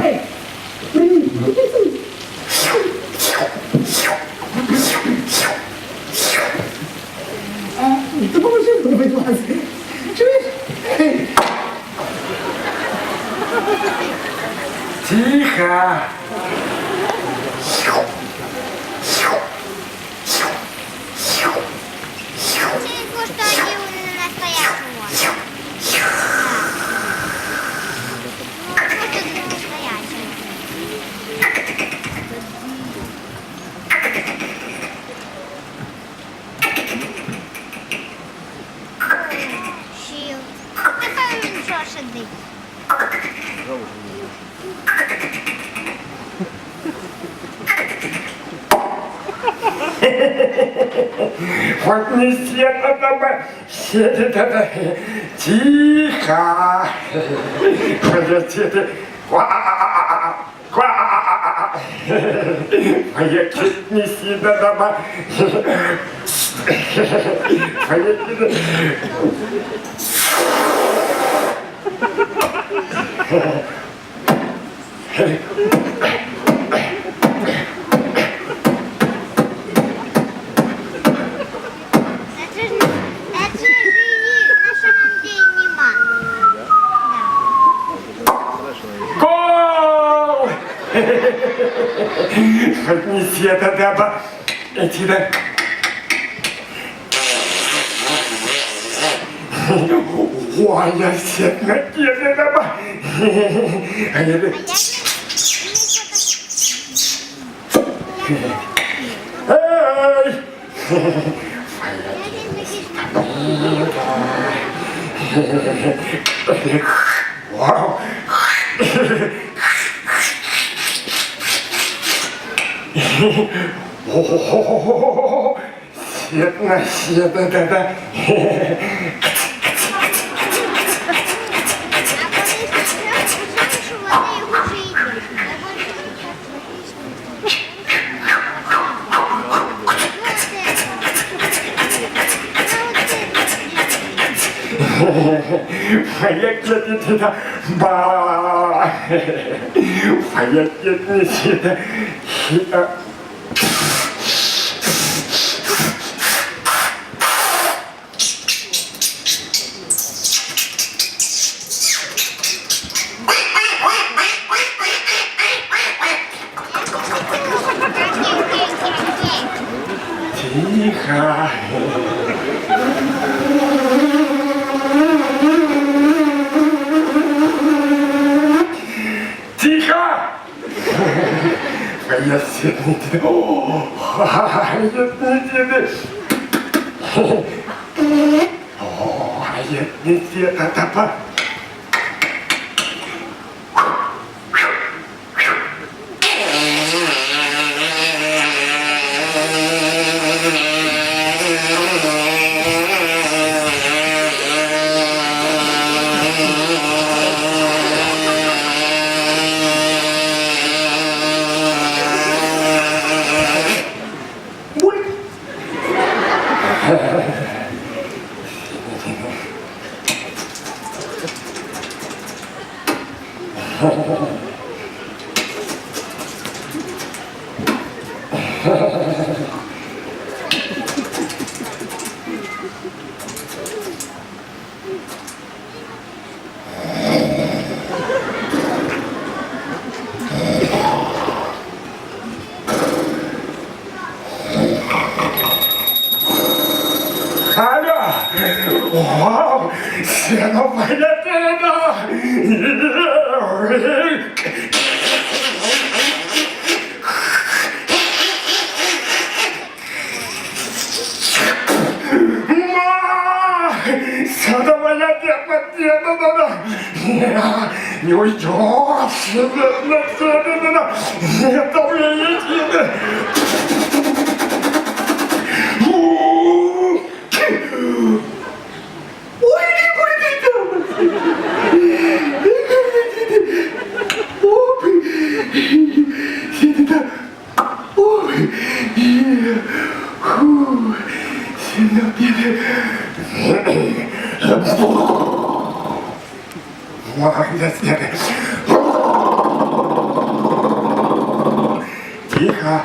Ей! Привіт! Допоможи мені, будь ласка. Чуєш? Тихо! Чайку, что они не настоящего. Ну, что тут не настоящего? Щил. Нехай він що сидить. Вот не света дома, сидит это. Тихо! Полетели. Моя чуть не сидит дома. Полетели. Это же и на самом деле нема. Гол! Хоть не света дома. Эти да. Ой, я все на теле дома. А я да. Эй! Вау! О-о-о-о-о-о! Свет на свет, да-да. Моя кетница, ба, моя кетница, тихо. Тихо! Моя сетница. О, не света топа. Алло! Вау! Сено моя тена! Сено моя тена! Не уйдешь! Нет, там едет! Ой, не буде там! Ой, сидить. Ой, фу, сильно піде. Молодец, Тихо.